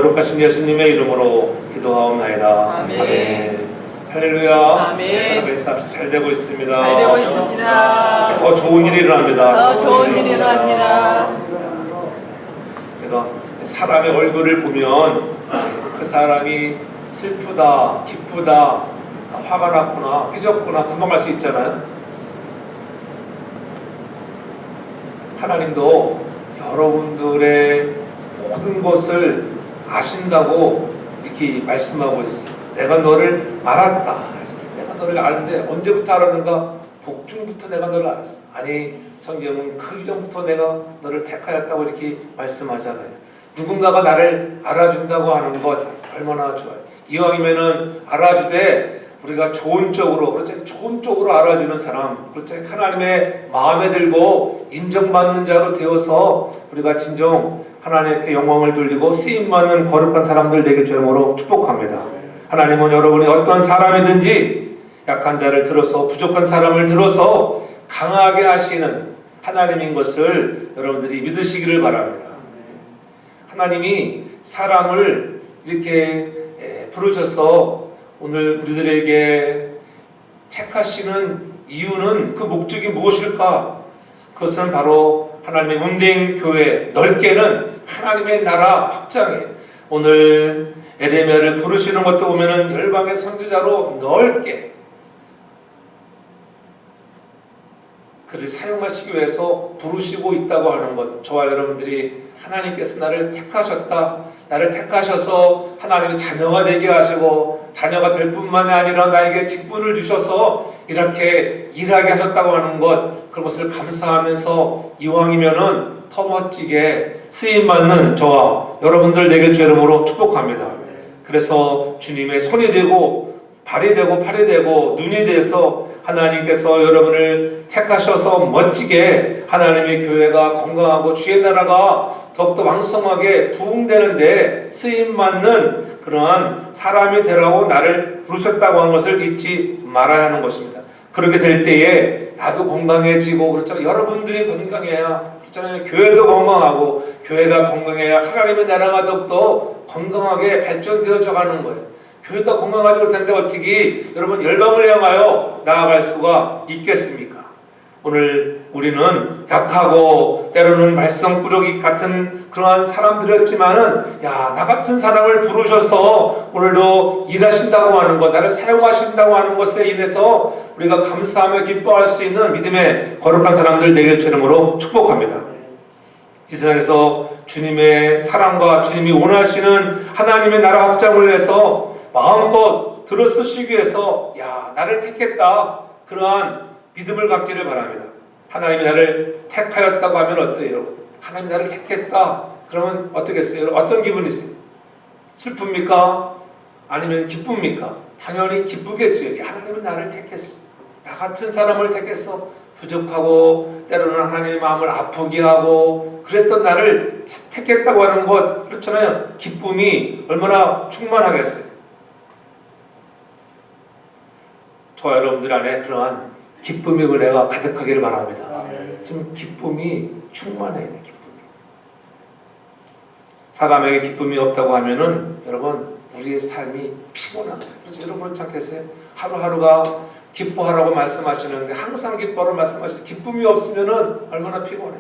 거룩하신 예수님의 이름으로 기도하옵나이다. 아멘. 아멘. 할렐루야. 아멘. 사업이 잘 되고 있습니다. 잘 되고 있습니다. 더 좋은 일이 일어납니다. 더 좋은 일이 일어납니다. 그러니까 사람의 얼굴을 보면 그 사람이 슬프다, 기쁘다, 화가 났구나, 삐졌구나 금방 알 수 있잖아요. 하나님도 여러분들의 모든 것을 아신다고 이렇게 말씀하고 있어요. 내가 너를 알았다. 내가 너를 아는데 언제부터 알았는가? 복중부터 내가 너를 알았어. 아니, 성경은 그 이전부터 내가 너를 택하였다고 이렇게 말씀하잖아요. 누군가가 나를 알아준다고 하는 것 얼마나 좋아요. 이왕이면은 알아주되 우리가 좋은 쪽으로, 그렇죠? 좋은 쪽으로 알아주는 사람, 그렇죠? 하나님의 마음에 들고 인정받는 자로 되어서 우리가 진정 하나님께 영광을 돌리고 쓰임받는 거룩한 사람들 되길 주님으로 축복합니다. 하나님은 여러분이 어떤 사람이든지 약한 자를 들어서, 부족한 사람을 들어서 강하게 하시는 하나님인 것을 여러분들이 믿으시기를 바랍니다. 하나님이 사람을 이렇게 부르셔서 오늘 우리들에게 택하시는 이유는, 그 목적이 무엇일까? 그것은 바로 하나님의 문대인 교회, 넓게는 하나님의 나라 확장에, 오늘 에레미야를 부르시는 것도 보면은 열방의 선지자로 넓게 그를 사용하시기 위해서 부르시고 있다고 하는 것, 저와 여러분들이 하나님께서 나를 택하셨다, 나를 택하셔서 하나님의 자녀가 되게 하시고 자녀가 될 뿐만이 아니라 나에게 직분을 주셔서 이렇게 일하게 하셨다고 하는 것, 그것을 감사하면서 이왕이면은 더 멋지게 쓰임받는 저와 여러분들 되길 주 이름으로 축복합니다. 그래서 주님의 손이 되고 발이 되고 팔이 되고 눈이 돼서 하나님께서 여러분을 택하셔서 멋지게 하나님의 교회가 건강하고 주의 나라가 더욱더 왕성하게 부흥되는데 쓰임받는 그러한 사람이 되라고 나를 부르셨다고 하는 것을 잊지 말아야 하는 것입니다. 그렇게 될 때에 나도 건강해지고, 그렇잖아요. 여러분들이 건강해야, 그렇잖아요. 교회도 건강하고, 교회가 건강해야 하나님의 나라가 더욱더 건강하게 발전되어져 가는 거예요. 교회가 건강하지 못할 텐데 어떻게 여러분 열방을 향하여 나아갈 수가 있겠습니까? 오늘 우리는 약하고 때로는 말썽꾸러기 같은 그러한 사람들이었지만은, 야, 나 같은 사람을 부르셔서 오늘도 일하신다고 하는 것, 나를 사용하신다고 하는 것에 인해서 우리가 감사하며 기뻐할 수 있는 믿음의 거룩한 사람들 되길 주 이름으로 축복합니다. 이 세상에서 주님의 사랑과 주님이 원하시는 하나님의 나라 확장을 위해서 마음껏 들어쓰시기 위해서, 야, 나를 택했다, 그러한 믿음을 갖기를 바랍니다. 하나님이 나를 택하였다고 하면 어때요, 여러분? 하나님이 나를 택했다 그러면 어떻겠어요? 여러분, 어떤 기분이세요? 슬픕니까? 아니면 기쁩니까? 당연히 기쁘겠죠. 하나님은 나를 택했어, 나 같은 사람을 택했어. 부족하고 때로는 하나님의 마음을 아프게 하고 그랬던 나를 택했다고 하는 것, 그렇잖아요. 기쁨이 얼마나 충만하겠어요. 저와 여러분들 안에 그러한 기쁨의 은혜가 가득하기를 바랍니다. 지금 기쁨이 충만해야 돼요. 기쁨이. 사람에게 기쁨이 없다고 하면은 여러분 우리의 삶이 피곤한 거예요. 그래서 여러분 그렇지 않겠어요? 하루하루가 기뻐하라고 말씀하시는데 항상 기뻐하라고 말씀하시는데 기쁨이 없으면은 얼마나 피곤해.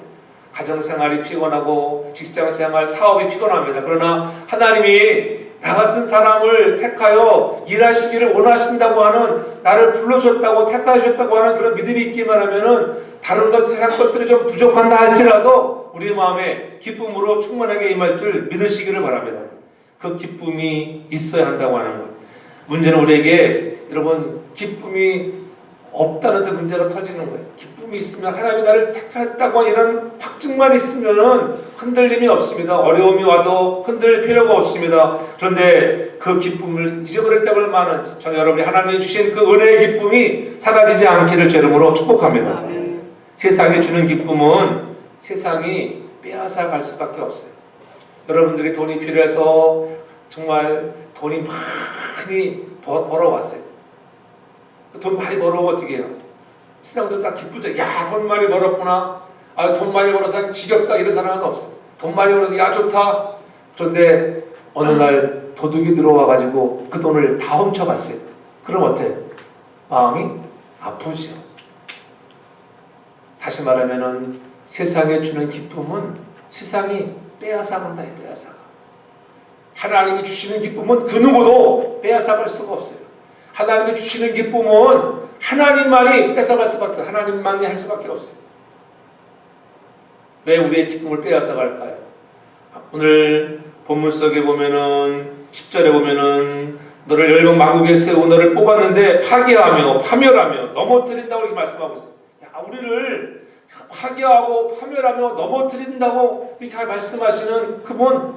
가정생활이 피곤하고 직장생활, 사업이 피곤합니다. 그러나 하나님이 나 같은 사람을 택하여 일하시기를 원하신다고 하는, 나를 불러줬다고 택하셨다고 하는 그런 믿음이 있기만 하면은 다른 것, 세상 것들이 좀 부족한다 할지라도 우리 마음에 기쁨으로 충만하게 임할 줄 믿으시기를 바랍니다. 그 기쁨이 있어야 한다고 하는 것. 문제는 우리에게 여러분 기쁨이 없다는 데 문제가 터지는 거예요. 기쁨이 있으면, 하나님이 나를 택했다고 이런 확증만 있으면은 흔들림이 없습니다. 어려움이 와도 흔들 필요가 없습니다. 그런데 그 기쁨을 잊어버릴 때가 많은지, 저는 여러분이 하나님이 주신 그 은혜의 기쁨이 사라지지 않기를 제 이름으로 축복합니다. 아멘. 세상이 주는 기쁨은 세상이 빼앗아 갈 수밖에 없어요. 여러분들에게 돈이 필요해서 정말 돈이 많이 벌어왔어요. 돈 많이 벌어오면 어떻게 해요? 세상도 다 기쁘죠. 야, 돈 많이 벌었구나. 아, 돈 많이 벌어서 지겹다 이런 사람은 없어요. 돈 많이 벌어서 야, 좋다. 그런데 어느 날 도둑이 들어와가지고 그 돈을 다 훔쳐갔어요. 그럼 어때? 마음이 아프죠. 다시 말하면은 세상에 주는 기쁨은 세상이 빼앗아간다. 빼앗아가. 하나님이 주시는 기쁨은 그 누구도 빼앗아갈 수가 없어요. 하나님이 주시는 기쁨은 하나님만이 뺏어갈 수밖에 없어요. 하나님만이 할 수밖에 없어요. 왜 우리의 기쁨을 빼앗아갈까요? 오늘 본문 속에 보면은 10절에 보면은 너를 열방 만국에 세우고 너를 뽑았는데 파괴하며 파멸하며 넘어뜨린다고 이렇게 말씀하고 있어요. 야, 우리를 파괴하고 파멸하며 넘어뜨린다고 이렇게 말씀하시는 그분,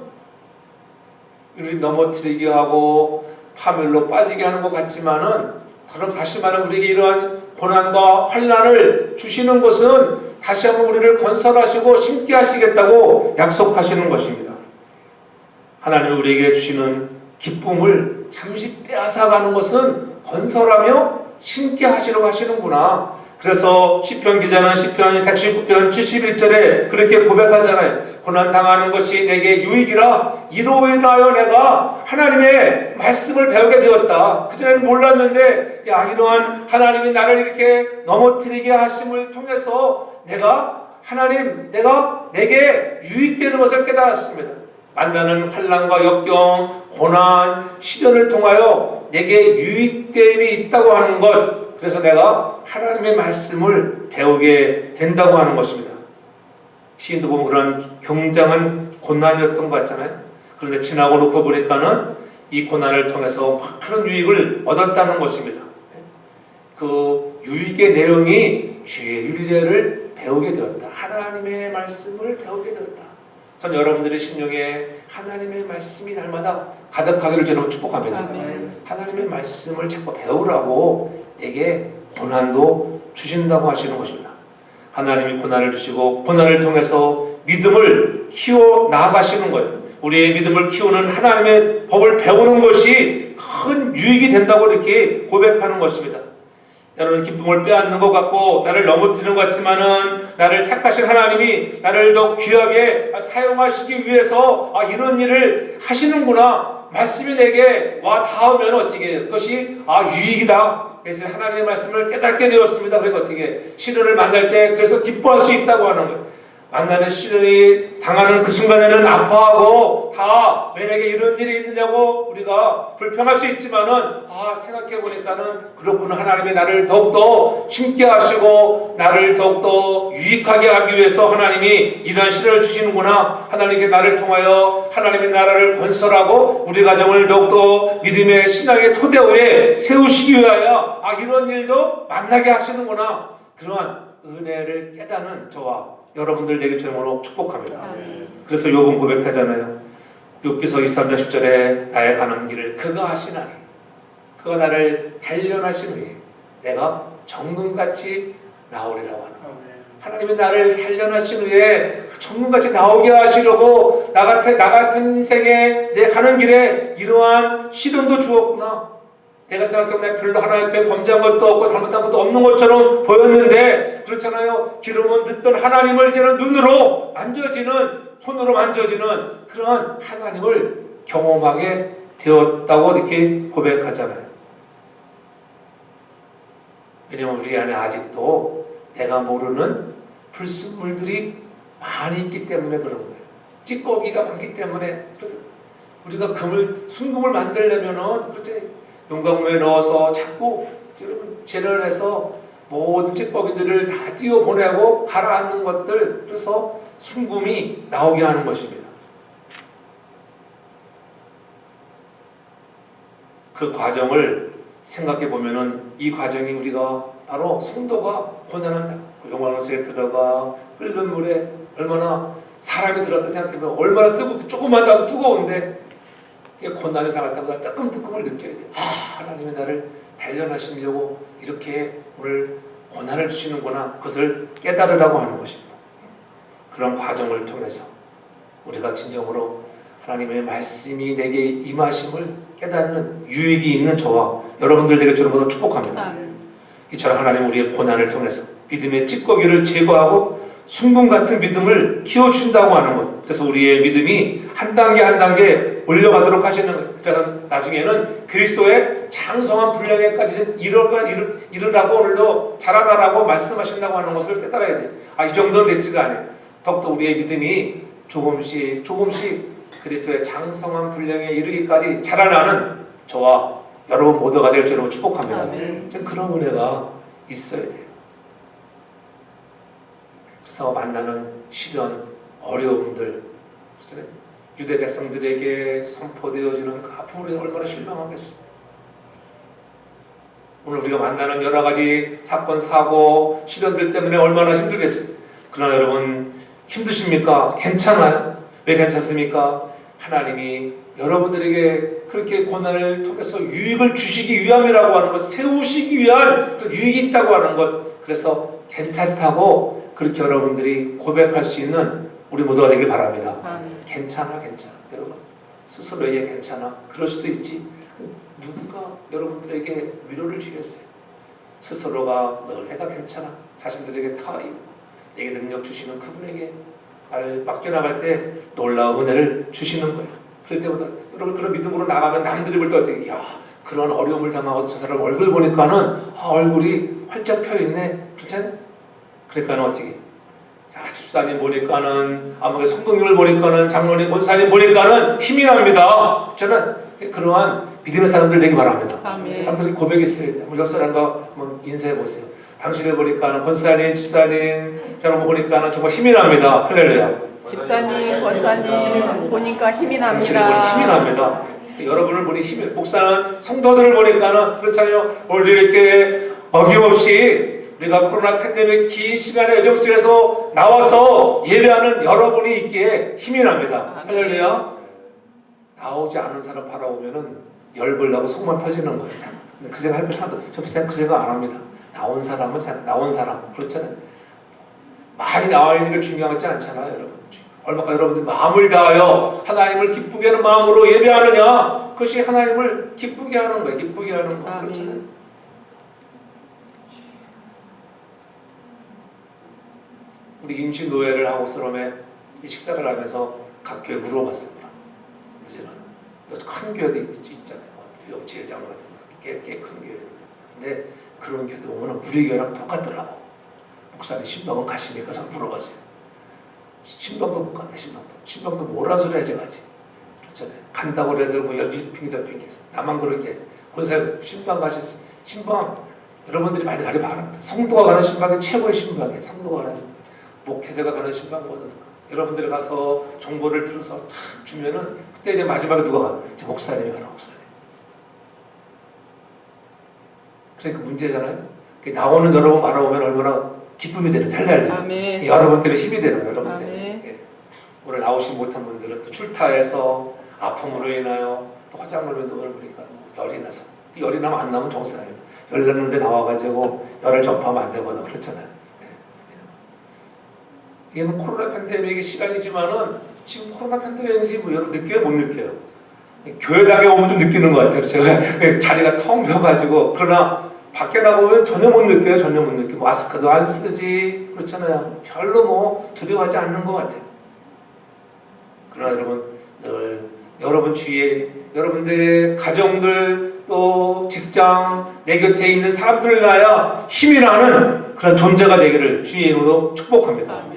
우리 넘어뜨리게 하고 파멸로 빠지게 하는 것 같지만은, 그럼 다시 말하면 우리에게 이러한 고난과 환난을 주시는 것은 다시 한번 우리를 건설하시고 심게 하시겠다고 약속하시는 것입니다. 하나님이 우리에게 주시는 기쁨을 잠시 빼앗아가는 것은 건설하며 심게 하시려고 하시는구나. 그래서 시편 기자는 시편 119편 71절에 그렇게 고백하잖아요. 고난당하는 것이 내게 유익이라 이로 인하여 내가 하나님의 말씀을 배우게 되었다. 그전에는 몰랐는데 이러한 하나님이 나를 이렇게 넘어뜨리게 하심을 통해서 내가 내게 유익되는 것을 깨달았습니다. 만나는 환난과 역경, 고난, 시련을 통하여 내게 유익됨이 있다고 하는 것, 그래서 내가 하나님의 말씀을 배우게 된다고 하는 것입니다. 시인도 보면 그런 굉장한 고난이었던 것 같잖아요. 그런데 지나고 놓고 보니까는 이 고난을 통해서 많은 유익을 얻었다는 것입니다. 그 유익의 내용이 주의 윤례를 배우게 되었다. 하나님의 말씀을 배우게 되었다. 전 여러분들의 심령에 하나님의 말씀이 날마다 가득하기를 저는 축복합니다. 아멘. 하나님의 말씀을 자꾸 배우라고 내게 고난도 주신다고 하시는 것입니다. 하나님이 고난을 주시고 고난을 통해서 믿음을 키워 나아가시는 거예요. 우리의 믿음을 키우는 하나님의 법을 배우는 것이 큰 유익이 된다고 이렇게 고백하는 것입니다. 때로는 기쁨을 빼앗는 것 같고 나를 넘어뜨리는 것 같지만은 나를 택하신 하나님이 나를 더 귀하게 사용하시기 위해서 이런 일을 하시는구나. 말씀이 내게 와 닿으면 어떻게 그것이 유익이다. 그래서 하나님의 말씀을 깨닫게 되었습니다. 그리고 어떻게 시련을 만날 때 그래서 기뻐할 수 있다고 하는 거예요. 만나는 시련이 당하는 그 순간에는 아파하고 다 왜 내게 이런 일이 있느냐고 우리가 불평할 수 있지만은 생각해 보니까는 그렇구나. 하나님이 나를 더욱더 심게 하시고 나를 더욱더 유익하게 하기 위해서 하나님이 이런 시련을 주시는구나. 하나님께 나를 통하여 하나님의 나라를 건설하고 우리 가정을 더욱더 믿음의 신앙의 토대 위에 세우시기 위하여 이런 일도 만나게 하시는구나. 그러한 은혜를 깨닫는 저와 여러분들 되기 주님으로 축복합니다. 그래서 욥은 고백하잖아요. 욥기서 23장 10절에 나의 가는 길을 그가 하시나니 그가 나를 단련하신 후에 내가 정금같이 나오리라고 하는 거예요. 하나님이 나를 단련하신 후에 정금같이 나오게 하시려고 나 같은 인생에 내 가는 길에 이러한 시련도 주었구나. 내가 생각해보면 내가 별로 하나님 앞에 범죄한 것도 없고 잘못한 것도 없는 것처럼 보였는데 그렇잖아요. 기름은 듣던 하나님을 이제는 눈으로 만져지는, 손으로 만져지는 그런 하나님을 경험하게 되었다고 이렇게 고백하잖아요. 왜냐하면 우리 안에 아직도 내가 모르는 불순물들이 많이 있기 때문에 그런 거예요. 찌꺼기가 많기 때문에. 그래서 우리가 순금을 만들려면은 그렇지, 용광로에 넣어서 자꾸 여러분 재련을 해서 모든 찌꺼기들을 다 띄워보내고 가라앉는 것들, 그래서 순금이 나오게 하는 것입니다. 그 과정을 생각해 보면은 이 과정이 우리가 바로 성도가 고난한다. 용광로에 들어가 끓는 물에 얼마나 사람이 들어갔다 생각해보면 얼마나 뜨겁고 조금만 나도 뜨거운데 고난을 당할 때마다 뜨끔뜨끔을 느껴야 돼요. 하나님이 나를 단련하시려고 이렇게 오늘 고난을 주시는구나. 그것을 깨달으라고 하는 것입니다. 그런 과정을 통해서 우리가 진정으로 하나님의 말씀이 내게 임하심을 깨닫는 유익이 있는 저와 여러분들에게 저를 모두 축복합니다. 이처럼 하나님 우리의 고난을 통해서 믿음의 찌꺼기를 제거하고 순금 같은 믿음을 키워준다고 하는 것. 그래서 우리의 믿음이 한 단계 한 단계 올려가도록 하시는 거예요. 그래서 나중에는 그리스도의 장성한 분량에까지 이르라고 오늘도 자라나라고 말씀하신다고 하는 것을 깨달아야 돼요. 이 정도는 됐지가 않아요. 더욱더 우리의 믿음이 조금씩 그리스도의 장성한 분량에 이르기까지 자라나는 저와 여러분 모두가 될 줄로 축복합니다. 아멘. 그런 은혜가 있어야 돼요. 그래서 만나는 시련, 어려움들, 유대 백성들에게 선포되어지는 그 아픔을 얼마나 실망하겠어요. 오늘 우리가 만나는 여러 가지 사건, 사고, 시련들 때문에 얼마나 힘들겠어요. 그러나 여러분 힘드십니까? 괜찮아요. 왜 괜찮습니까? 하나님이 여러분들에게 그렇게 고난을 통해서 유익을 주시기 위함이라고 하는 것, 세우시기 위한 그 유익이 있다고 하는 것, 그래서 괜찮다고 그렇게 여러분들이 고백할 수 있는 우리 모두가 되길 바랍니다. 괜찮아. 여러분 스스로에게 괜찮아. 그럴 수도 있지. 누구가 여러분들에게 위로를 주겠어요? 스스로가 늘 내가 괜찮아. 자신들에게 다 내게 능력 주시는 그분에게 나를 맡겨나갈 때 놀라운 은혜를 주시는 거예요. 그럴 때마다 여러분 그런 믿음으로 나가면 남들이 볼 때 야 그런 어려움을 당하고 저 사람 얼굴 보니까는 얼굴이 활짝 펴있네. 그렇잖아요? 그러니까 어떻게 집사님 보니까는 아무개 성도님을 보니까는 장로님 권사님 보니까는 힘이 납니다. 저는 그러한 믿음의 사람들 되기 바랍니다. 사람들이 고백이 있어야 돼요. 옆 사람과 한번 인사해 보세요. 당신을 보니까는 권사님, 집사님 여러분 보니까는 정말 힘이 납니다. 할렐루야. 집사님, 권사님 보니까 힘이 당신을 납니다. 보니 힘이 납니다. 여러분을 보니 힘이, 목사는 성도들을 보니까는 그렇잖아요. 오늘 이렇게 어김없이 우리가 코로나 팬데믹 긴 시간의 여정 속에서 나와서 예배하는 여러분이 있기에 힘이 납니다. 할렐루야. 나오지 않은 사람 바라보면은 열불 나고 속만 터지는 거예요. 근데 그 생각 할 필요 없어요. 저 그 생각 안 합니다. 나온 사람은 나온 사람 그렇잖아요. 많이 나와 있는 게 중요하지 않잖아요, 여러분. 얼마까 여러분들 마음을 다하여 하나님을 기쁘게 하는 마음으로 예배하느냐, 그것이 하나님을 기쁘게 하는 거예요. 기쁘게 하는 거 그렇잖아요. 우리 임시 노예를 하고 스럼에 식사를 하면서 각 교회 물어봤습니다. 이제는 큰 교회도 있잖아요. 뉴욕 제장 같은 거, 꽤 큰 교회. 근데 그런 교회 보면 우리 교회랑 똑같더라고. 목사님 신방은 가십니까? 저는 물어봤어요. 신방도 못 간다. 신방도 뭐라 소리 하지 가지. 그렇잖아요. 간다고 그래도 뭐 열심히 핑계다 핑계서 나만 그렇게 권사님 신방 가시지. 신방 여러분들이 많이 가리 바랍니다. 성도가 가는 신방이 최고의 신방이에요. 성도가 가는 신방. 목회자가 가는 신방보다 여러분들이 가서 정보를 들어서 탁 주면은 그때 이제 마지막에 누가 가? 저 목사님이 가는 목사님. 그러니까 문제잖아요. 나오는 여러분 바라보면 얼마나 기쁨이 되는 할렐루야. 여러분 때문에 힘이 되는 거예요. 여러분 때문에. 예. 오늘 나오지 못한 분들은 또 출타해서 아픔으로 인하여 또 화장을 눈을 보니까 열이 나서 열이 나면 안 나면 정상이에요. 열 나는데 나와가지고 열을 전파하면 안 되거나 그렇잖아요. 이게는 코로나 팬데믹의 시간이지만은 지금 코로나 팬데믹인지 뭐 여러분 느껴요? 못 느껴요? 교회당에 오면 좀 느끼는 것 같아요. 제가 자리가 텅 비어가지고 그러나 밖에 나가면 전혀 못 느껴요. 전혀 못 느끼고 마스크도 안 쓰지 그렇잖아요. 별로 뭐 두려워하지 않는 것 같아요. 그러나 여러분 늘 여러분 주위에 여러분들의 가정들 또 직장 내 곁에 있는 사람들을 나야 힘이 나는 그런 존재가 되기를 주의 이름으로 축복합니다.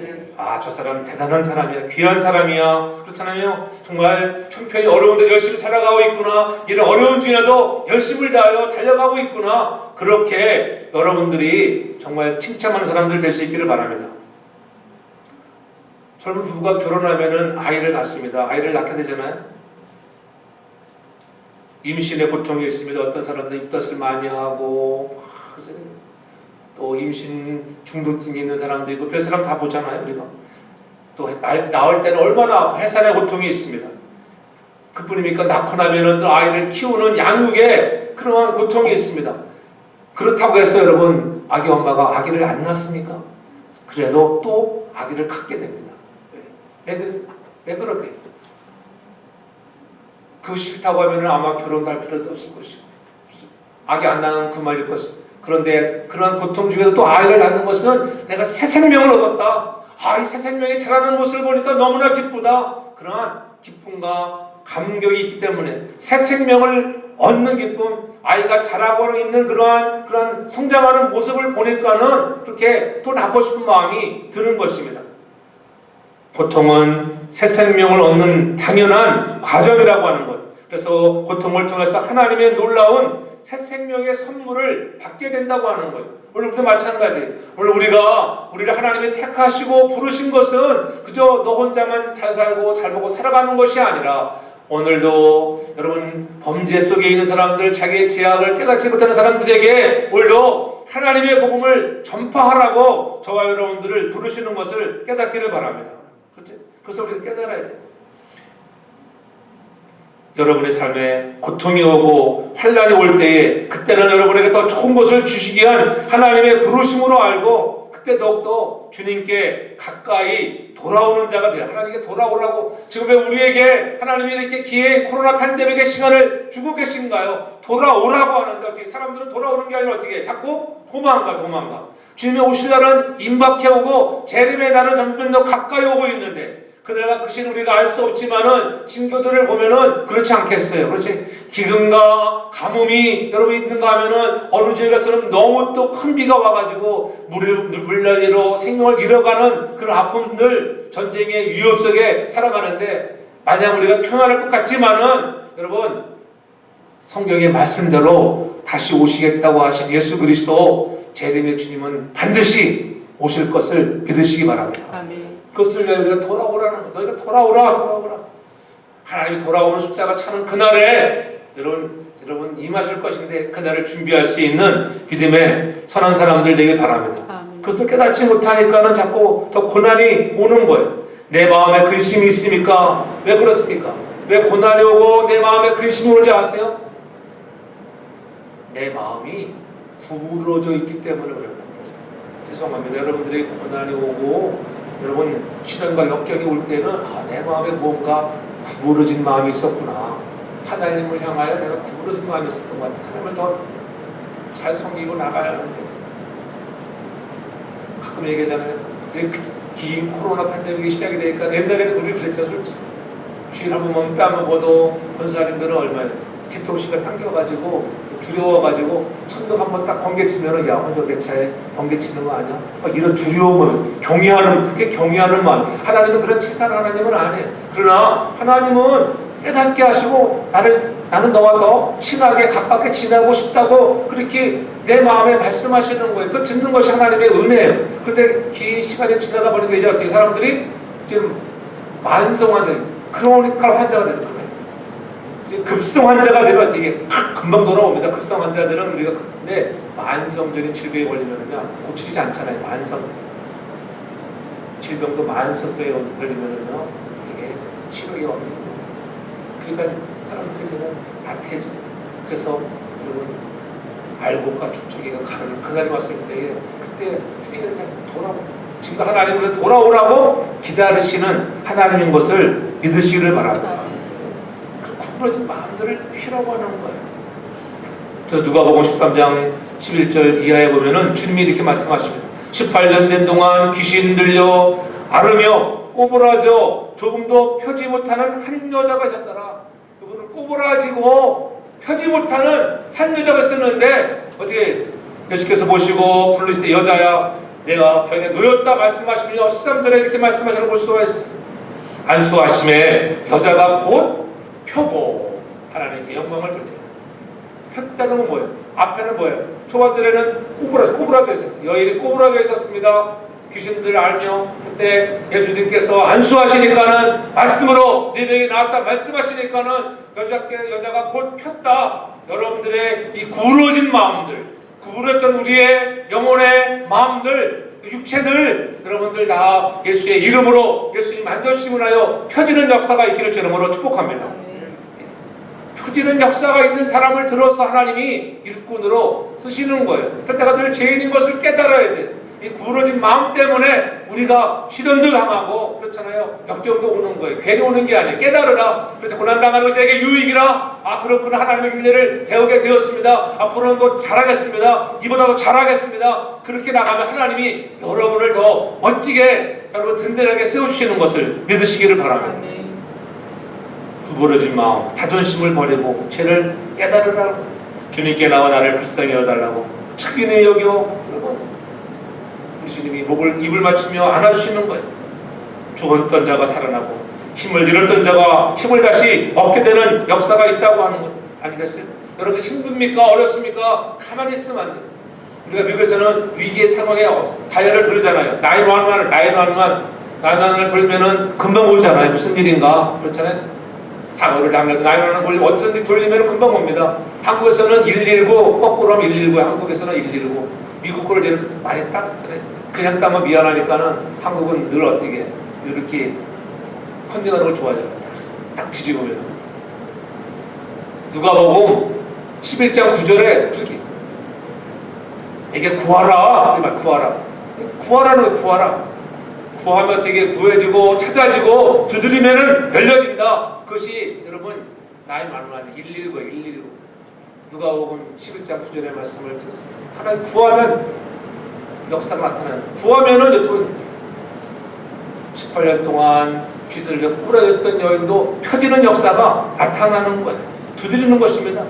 저 사람 대단한 사람이야. 귀한 사람이야. 그렇잖아요. 정말 형편이 어려운데 열심히 살아가고 있구나. 이런 어려운 중에도 열심을 다하여 달려가고 있구나. 그렇게 여러분들이 정말 칭찬하는 사람들 될 수 있기를 바랍니다. 젊은 부부가 결혼하면은 아이를 낳습니다. 아이를 낳게 되잖아요. 임신의 고통이 있습니다. 어떤 사람들은 입덧을 많이 하고 또 임신 중독증이 있는 사람도 있고 별 사람 다 보잖아요. 우리가 또 낳을 때는 얼마나 아파 해산의 고통이 있습니다. 그뿐입니까? 낳고 나면은 또 아이를 키우는 양육에 그러한 고통이 있습니다. 그렇다고 해서 여러분 아기 엄마가 아기를 안 낳습니까? 그래도 또 아기를 갖게 됩니다. 왜 그렇게? 그거 싫다고 하면은 아마 결혼도 할 필요도 없을 것이고 아기 안 낳으면 그만일 것이고 그런데 그런 고통 중에서 또 아이를 낳는 것은 내가 새 생명을 얻었다. 이 새 생명이 자라는 모습을 보니까 너무나 기쁘다. 그러한 기쁨과 감격이 있기 때문에 새 생명을 얻는 기쁨, 아이가 자라고 있는 그러한 성장하는 모습을 보니까는 그렇게 또 낳고 싶은 마음이 드는 것입니다. 고통은 새 생명을 얻는 당연한 과정이라고 하는 것. 그래서 고통을 통해서 하나님의 놀라운 새 생명의 선물을 받게 된다고 하는 거예요. 오늘 우리도 마찬가지. 오늘 우리를 하나님이 택하시고 부르신 것은 그저 너 혼자만 잘 살고 잘 보고 살아가는 것이 아니라 오늘도 여러분 범죄 속에 있는 사람들, 자기의 죄악을 깨닫지 못하는 사람들에게 오늘도 하나님의 복음을 전파하라고 저와 여러분들을 부르시는 것을 깨닫기를 바랍니다. 그래서 우리가 깨달아야 돼요. 여러분의 삶에 고통이 오고 환난이 올 때에 그때는 여러분에게 더 좋은 것을 주시기 위한 하나님의 부르심으로 알고 그때 더욱더 주님께 가까이 돌아오는 자가 돼요. 하나님께 돌아오라고 지금 왜 우리에게 하나님이 이렇게 기회인 코로나 팬데믹의 시간을 주고 계신가요? 돌아오라고 하는데 어떻게 사람들은 돌아오는 게 아니라 어떻게 자꾸 도망가. 주님의 오실 날은 임박해 오고 재림의 날은 점점 더 가까이 오고 있는데 그날과 그 시는 우리가 알 수 없지만은 징조들을 보면은 그렇지 않겠어요. 그렇지? 기근과 가뭄이 여러분 있는가 하면은 어느 지역에서는 너무 또 큰 비가 와가지고 물난리로 생명을 잃어가는 그런 아픔들, 전쟁의 위협 속에 살아가는데 마냥 우리가 평안할 것 같지만은 여러분 성경의 말씀대로 다시 오시겠다고 하신 예수 그리스도 재림의 주님은 반드시 오실 것을 믿으시기 바랍니다. 아멘. 그것을 위해 우리가 돌아오라는 것. 너희가 돌아오라. 하나님이 돌아오는 숫자가 차는 그날에 여러분 임하실 것인데 그날을 준비할 수 있는 믿음의 선한 사람들 되길 바랍니다. 아멘. 그것을 깨닫지 못하니까는 자꾸 더 고난이 오는 거예요. 내 마음에 근심이 있습니까? 왜 그렇습니까? 왜 고난이 오고 내 마음에 근심이 오는지 아세요? 내 마음이 구부러져 있기 때문에 그래요. 죄송합니다. 여러분들이 고난이 오고 여러분 시련과 역경이 올 때는 내 마음에 뭔가 구부러진 마음이 있었구나. 하나님을 향하여 내가 구부러진 마음이 있었던 것 같아. 하나님을 더 잘 섬기고 나가야 하는데 가끔 얘기하잖아요. 긴 코로나 팬데믹이 시작이 되니까 옛날에는 우리 그랬죠. 솔직히 주일 한 번만 빼먹어도 권사님들은 얼마예요. 뒤통수가 당겨가지고 두려워가지고 천둥 한 번 딱 번개 치면은 야 혼자 내 차에 번개 치는 거 아니야? 막 이런 두려움을 그게 경외하는 마음. 하나님은 그런 치사한 하나님은 아니에요. 그러나 하나님은 깨닫게 하시고 나는 너와 더 친하게 가깝게 지내고 싶다고 그렇게 내 마음에 말씀하시는 거예요. 그 듣는 것이 하나님의 은혜예요. 그런데 긴 시간이 지나다 보니까 이제 어떻게 사람들이 지금 만성 환자, 크로니컬 환자가 돼서 급성 환자가 되면 되게 금방 돌아옵니다. 급성 환자들은 우리가 근데 만성적인 질병에 걸리면은요 고치지 않잖아요. 만성 질병도 만성병에 걸리면은요 이게 치료가 없습니다. 그러니까 사람들이 저는 나태해져요. 그래서 여러분 알곡과 축적이가 가는 그날이 왔을 때에 그때 후회하지 않고 돌아오고 지금도 하나님으로 돌아오라고 기다리시는 하나님인 것을 믿으시기를 바랍니다. 구부러진 마음들을 피라고 하는 거예요. 그래서 누가복음 13장 11절 이하에 보면은 주님이 이렇게 말씀하십니다. 18년 된 동안 귀신 들려 앓으며 꼬부라져 조금도 펴지 못하는 한 여자가 있었더라. 이분은 꼬부라지고 펴지 못하는 한 여자가 있었는데 어떻게 예수께서 보시고 부르실 때 여자야 내가 병에 놓였다 말씀하시며 13절에 이렇게 말씀하시는 걸 볼 수가 있어요. 안수하심에 여자가 곧 펴고 하나님께 영광을 돌리라. 폈다는 건 뭐예요? 앞에는 뭐예요? 초반절에는 꼬부라져 있었어요. 여인이 꼬부라져 있었습니다. 귀신들을 알며 그때 예수님께서 안수하시니까는 말씀으로 네 명이 나왔다 말씀하시니까는 여자가 곧 폈다. 여러분들의 이 구부러진 마음들, 구부렸던 우리의 영혼의 마음들, 육체들 여러분들 다 예수의 이름으로 예수님 만져주심을 하여 펴지는 역사가 있기를 제 이름으로 축복합니다. 펴지는 역사가 있는 사람을 들어서 하나님이 일꾼으로 쓰시는 거예요. 그때가 늘 죄인인 것을 깨달아야 돼요. 이 구부러진 마음 때문에 우리가 시련도 당하고 그렇잖아요. 역경도 오는 거예요. 괜히 오는 게 아니에요. 깨달으라. 그래서 고난당하는 것이 내게 유익이라. 그렇구나. 하나님의 윤례를 배우게 되었습니다. 앞으로는 더 잘하겠습니다. 이보다 더 잘하겠습니다. 그렇게 나가면 하나님이 여러분을 더 멋지게 여러분 든든하게 세워주시는 것을 믿으시기를 바랍니다. 두 구부러진 마음, 자존심을 버리고 죄를 깨달으라고, 주님께 나와 나를 불쌍히 여달라고 측은히 여겨 여러분 우리 주님이 입을 맞추며 안아주시는 거예요. 죽었던 자가 살아나고 힘을 잃었던 자가 힘을 다시 얻게 되는 역사가 있다고 하는 것 아니겠어요? 여러분 힘듭니까? 어렵습니까? 가만히 있으면 안 돼요. 우리가 미국에서는 위기의 상황에 다이얼을 돌리잖아요. 911을 돌리면은 금방 오잖아요. 무슨 일인가? 그렇잖아요. 사고를 당해도 911을 돌리면 어디서든지 돌리면 금방 옵니다. 한국에서는 119, 거꾸로 하면 119, 한국에서는 119. 미국 거를 제일 많이 땄었잖아요. 그냥 따면 미안하니까는 한국은 늘 어떻게 이렇게 컨닝하는 걸 좋아하잖아요. 딱 뒤집으면. 누가복음 11장 9절에 그렇게 이게 구하라. 구하라. 구하라는 왜 구하라? 구하면 되게 구해지고 찾아지고 두드리면은 열려진다. 그것이 여러분 나의 말만 119, 119. 누가복음 11장 9절의 말씀을 듣습니다. 하나님 구하면 역사가 나타나는. 구하면은 여러분 18년 동안 귀들려 꼬라졌던 여인도 펴지는 역사가 나타나는 거예요. 두드리는 것입니다.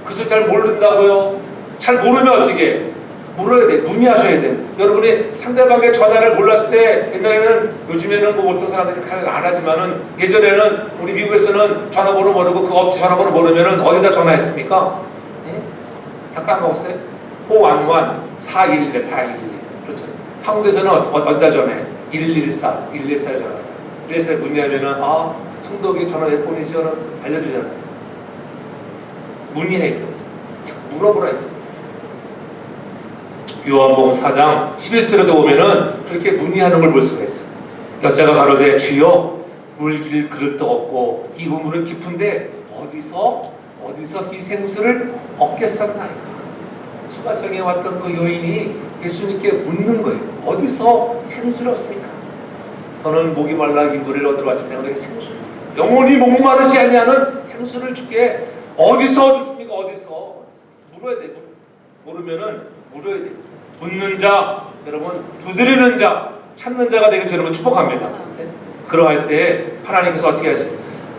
그것을 잘 모른다고요? 잘 모르면 어떻게 물어야 돼. 문의하셔야 돼. 여러분이 상대방의 전화를 몰랐을 때 옛날에는 요즘에는 뭐 보통 사람들이 잘 안 하지만은 예전에는 우리 미국에서는 전화번호 모르고 그 업체 전화번호 모르면은 어디다 전화했습니까? 응? 다 까먹었어요? 411, 411, 411. 그렇잖아요. 한국에서는 어디다 전화해? 114, 114 전화. 114 문의하면은 성덕이 전화 몇 번이죠? 알려주잖아요. 문의해야 됩니다. 물어보라 해야 됩니다. 요한복음 4장 11절에도 보면은 그렇게 문의하는 걸 볼 수가 있어요. 여자가 가로되 주여 물길 그릇도 없고 이 우물은 깊은데 어디서 이 생수를 얻겠었나이까. 수가성에 왔던 그 여인이 예수님께 묻는 거예요. 어디서 생수를 얻습니까? 너는 목이 말라 이 물을 얻으러 왔지 내가 너에게 생수를 줄게. 영원히 목마르지 아니하는 생수를 줄게. 어디서 얻습니까? 어디서 물어야 돼. 모르면은 물어야 돼. 묻는 자, 여러분 두드리는 자, 찾는 자가 되길 여러분 축복합니다. 네? 그러할 때 하나님께서 어떻게 하시죠?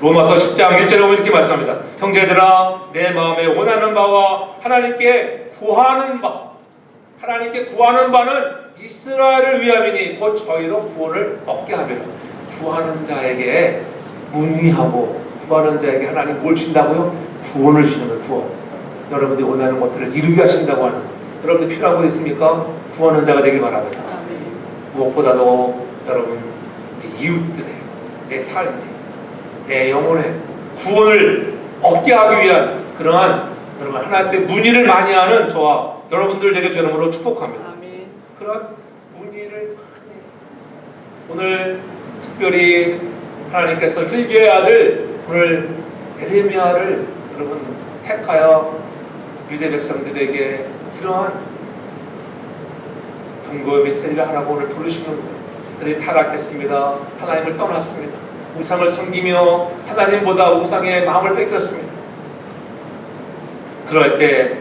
로마서 10장 1절에 보면 이렇게 말씀합니다. 형제들아 내 마음에 원하는 바와 하나님께 구하는 바는 이스라엘을 위함이니 곧 저희로 구원을 얻게 하리라. 구하는 자에게 문의하고 구하는 자에게 하나님 뭘 주신다고요? 구원을 주시는 거예요. 구원. 여러분들이 원하는 것들을 이루게 하신다고 하는 거예요. 여러분들 필요한 거 있습니까? 구하는 자가 되길 바랍니다. 무엇보다도 여러분 우리 이웃들의 내 삶에 내 영혼의 구원을 얻게 하기 위한 그러한 여러분 하나님께 문의를 많이 하는 저와 여러분들 되게 주님으로 축복합니다. 아멘. 그런 문의를 많이 해요. 오늘 특별히 하나님께서 힐기의 아들 오늘 에레미야를 여러분 택하여 유대 백성들에게 이러한 경고의 메시지를 하라고 오늘 부르시는 거예요. 그들이 타락했습니다. 하나님을 떠났습니다. 우상을 섬기며 하나님보다 우상에 마음을 뺏겼습니다. 그럴 때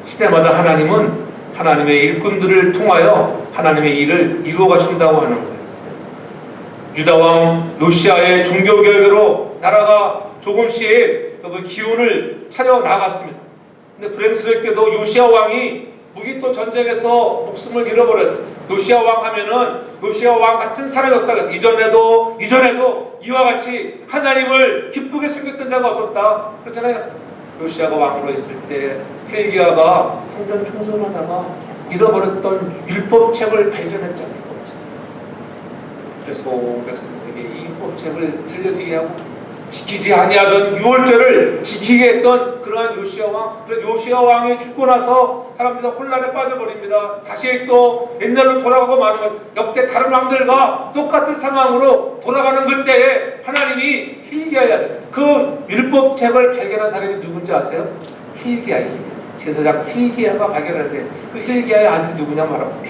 시대마다 하나님은 하나님의 일꾼들을 통하여 하나님의 일을 이루어 가신다고 하는 거예요. 유다왕 요시아의 종교개혁으로 나라가 조금씩 기운을 차려 나갔습니다. 근데 불행스럽게도 요시아 왕이 무기또 전쟁에서 목숨을 잃어버렸어요. 요시아 왕 하면은 요시아 왕 같은 사람이 없다 그래서 이전에도 이와 같이 하나님을 기쁘게 섬겼던 자가 없었다 그렇잖아요. 요시아가 왕으로 있을 때 힐기야가 성전 청소를 하다가 잃어버렸던 율법책을 발견했잖아요. 그래서 백성에게 이 율법책을 들려지게 하고 지키지 아니하던 유월절을 지키게 했던 그러한 요시아 왕. 그래서 요시아 왕이 죽고 나서 사람들이 혼란에 빠져버립니다. 다시 또 옛날로 돌아가고 마는 것. 역대 다른 왕들과 똑같은 상황으로 돌아가는 그때에 하나님이 힐기야야 돼. 그 율법책을 발견한 사람이 누군지 아세요? 힐기야. 제사장 힐기야가 발견했는데 그 힐기야의 아들이 누구냐 말하면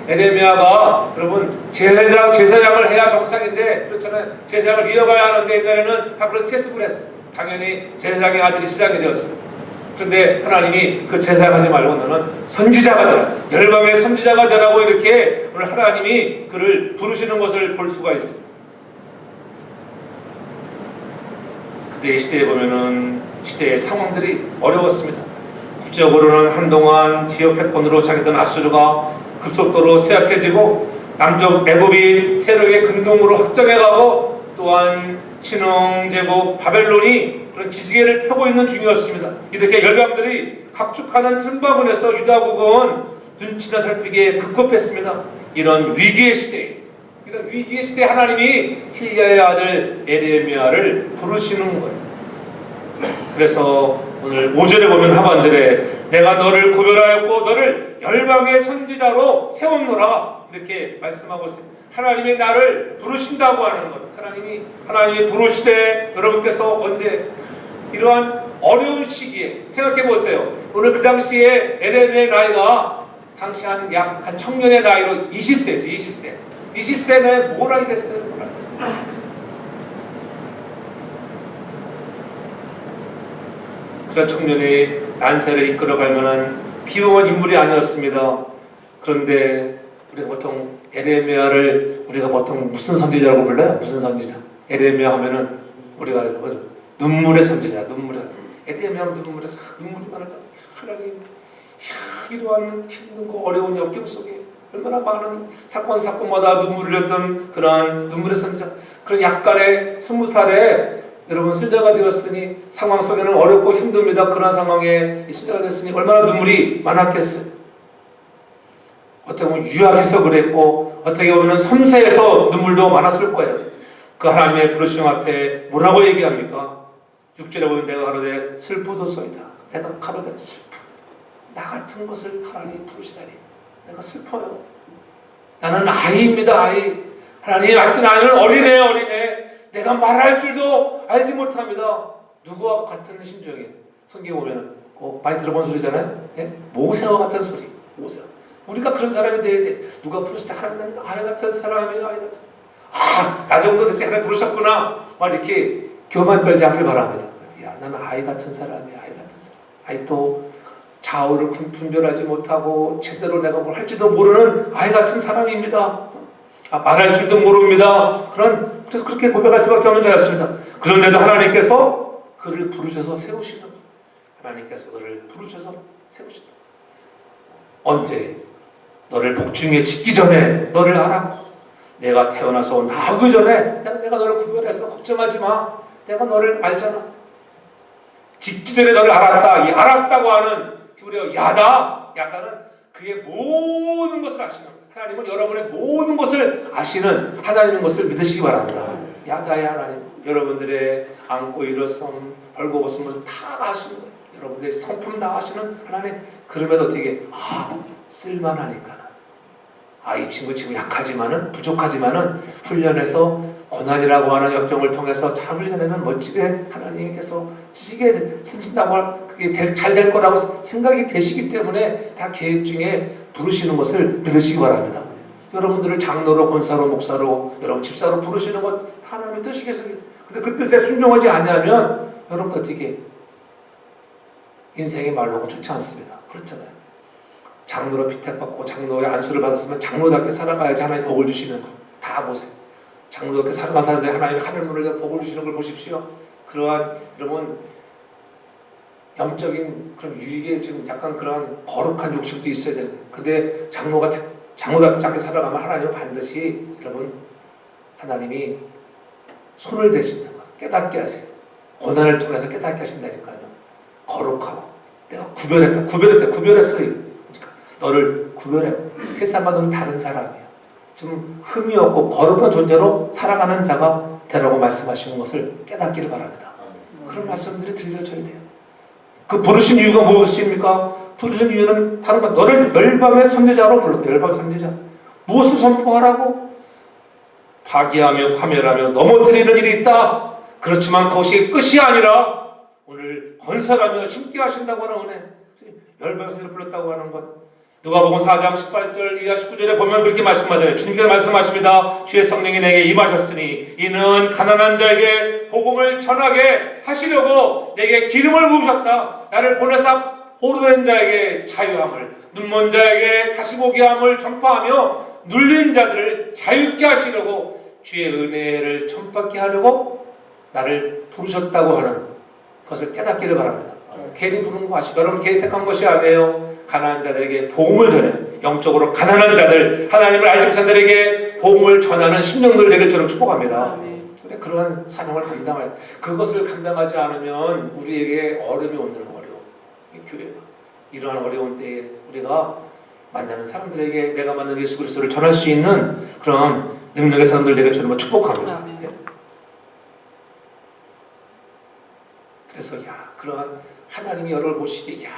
에레미야가 여러분 제사장을 해야 정상인데 그렇잖아요. 제사장을 이어가야 하는데 옛날에는 다 그런 세습을 했어. 당연히 제사장의 아들이 시장이 되었어요. 그런데 하나님이 그 제사장하지 말고 너는 선지자가 되라. 열방의 선지자가 되라고 이렇게 오늘 하나님이 그를 부르시는 것을 볼 수가 있어요. 그때의 시대에 보면은 시대의 상황들이 어려웠습니다. 국제적으로는 한동안 지역 패권으로 자기들 아수르가 급속도로 쇠약해지고 남쪽 애굽이 세력의 근동으로 확장해가고 또한 신흥제국 바벨론이 그런 기지개를 펴고 있는 중이었습니다. 이렇게 열강들이 각축하는 틈바구니에서 유다국은 눈치나 살피기에 급급했습니다. 이런 위기의 시대에 하나님이 힐야의 아들 에레미야를 부르시는 거예요. 그래서 오늘 5절에 보면 하반절에 내가 너를 구별하였고 너를 열방의 선지자로 세웠노라 이렇게 말씀하고 있습니다. 하나님이 나를 부르신다고 하는 것. 하나님이 부르시되 여러분께서 언제 이러한 어려운 시기에 생각해 보세요. 오늘 그 당시에 에레미야의 나이가 당시 한 청년의 나이로 20세였어요. 20세는 뭘 알겠어요? 그런 청년의 난세를 이끌어갈 만한 비범한 인물이 아니었습니다. 그런데 우리가 보통 에레미야를 우리가 보통 무슨 선지자라고 불러요? 무슨 선지자? 에레미야 하면은 우리가 눈물의 선지자, 에레미야 하면 눈물이 많았다. 하나님, 이러한 힘든 거 어려운 역경 속에 얼마나 많은 사건마다 눈물을 흘렸던 그러한 눈물의 선지자. 그런 약간의 20살에 여러분 순자가 되었으니 상황 속에는 어렵고 힘듭니다. 그런 상황에 순자가 되었으니 얼마나 눈물이 많았겠어요. 어떻게 보면 유약해서 그랬고 어떻게 보면 섬세해서 눈물도 많았을 거예요. 그 하나님의 부르심 앞에 뭐라고 얘기합니까? 6절에 보면 내가 가로되 슬프도소이다. 내가 가로되 슬프. 나 같은 것을 하나님이 부르시다니 내가 슬퍼요. 나는 아이입니다. 아이. 하나님 아직도 나는 어린애. 내가 말할 줄도 알지 못합니다. 누구와 같은 심정이에요? 성경 보면은 많이 들어본 소리잖아요. 예? 모세와 같은 소리. 모세. 우리가 그런 사람이 돼야 돼. 누가 부르실 때 하나님 나는 아이 같은 사람이에요. 아이 같은 사람. 나 정도 됐을 때 하나님 부르셨구나. 막 이렇게 교만 떨지 않길 바랍니다. 야, 나는 아이 같은 사람이야. 아이 같은 사람. 아이 또 좌우를 분별하지 못하고 제대로 내가 뭘 할지도 모르는 아이 같은 사람입니다. 말할 줄도 모릅니다. 그래서 그렇게 고백할 수밖에 없는 자였습니다. 그런데도 하나님께서 그를 부르셔서 세우시는 거예요. 하나님께서 그를 부르셔서 세우신다. 언제? 너를 복중에 짓기 전에 너를 알았고 내가 태어나서 나오기 전에 내가 너를 구별해서 걱정하지 마. 내가 너를 알잖아. 짓기 전에 너를 알았다. 이 알았다고 하는 히브리어 야다는 그의 모든 것을 아시는 거예요. 하나님은 여러분의 모든 것을 아시는 하나님인 것을 믿으시기 바랍니다. 야다의 하나님, 여러분들의 안고 일어섬, 벌거벗음을 다 아시는 거예요. 여러분들의 성품 다 아시는 하나님. 그러면 어떻게 쓸만하니까. 이 친구 지금 약하지만은 부족하지만은 훈련해서 고난이라고 하는 역경을 통해서 잘 훈련하면 멋지게 하나님께서 쓰시게 쓰신다고 그게 잘 될 거라고 생각이 되시기 때문에 다 계획 중에 부르시는 것을 믿으시기 바랍니다. 여러분들을 장로로, 권사로, 목사로, 여러분 집사로 부르시는 것 하나님의 뜻이겠어요. 근데 그 뜻에 순종하지 않으면 여러분들 어떻게 인생의 말로가 좋지 않습니다. 그렇잖아요. 장로로 피택받고 장로의 안수를 받았으면 장로답게 살아가야지 하나님 복을 주시는 거 다 보세요. 장로답게 살아간 사람들이 하나님의 하늘문을 복을 주시는 걸 보십시오. 그러한 여러분 영적인 그런 유익에 지금 약간 그러한 거룩한 욕심도 있어야 되는 거예요. 근데 장로답게 살아가면 하나님은 반드시 여러분 하나님이 손을 대신다. 깨닫게 하세요. 고난을 통해서 깨닫게 하신다니까요. 거룩하고 내가 구별했어요. 그러니까 너를 구별해. 세상과 너는 다른 사람이야. 좀 흠이 없고 거룩한 존재로 살아가는 자가 되라고 말씀하시는 것을 깨닫기를 바랍니다. 그런 말씀들이 들려져야 돼요. 그 부르신 이유가 무엇입니까? 부르신 이유는 다른 것. 너를 열방의 선지자로 불렀다. 열방의 선지자. 무엇을 선포하라고? 파괴하며 파멸하며 넘어뜨리는 일이 있다. 그렇지만 그것이 끝이 아니라 오늘 건설하며 심게 하신다고 하는 은혜. 열방의 선지자를 불렀다고 하는 것. 누가복음 4장 18절 이하 19절에 보면 그렇게 말씀하잖아요. 주님께서 말씀하십니다. 주의 성령이 내게 임하셨으니 이는 가난한 자에게 복음을 전하게 하시려고 내게 기름을 부으셨다. 나를 보내사 포로된 자에게 자유함을, 눈먼 자에게 다시 보게 함을 전파하며 눌린 자들을 자유케 하시려고 주의 은혜를 전받게 하려고 나를 부르셨다고 하는 것을 깨닫기를 바랍니다. 괜히 부른 거 아시죠? 여러분 괜히 택한 것이 아니에요. 가난한 자들에게 복음을 전해 영적으로 가난한 자들, 하나님을 알지 못한 자들에게 복음을 전하는 심령들 되길 저는 축복합니다. 아멘. 그래, 그러한 사명을 감당해야 돼. 그것을 감당하지 않으면 우리에게 어려움이 오는 거예요. 이 교회가 이러한 어려운 때에 우리가 만나는 사람들에게 내가 만난 예수 그리스도를 전할 수 있는 그런 능력의 사람들 되길 저는 축복합니다. 아멘. 그래서 그러한 하나님이 여러분을 보시기에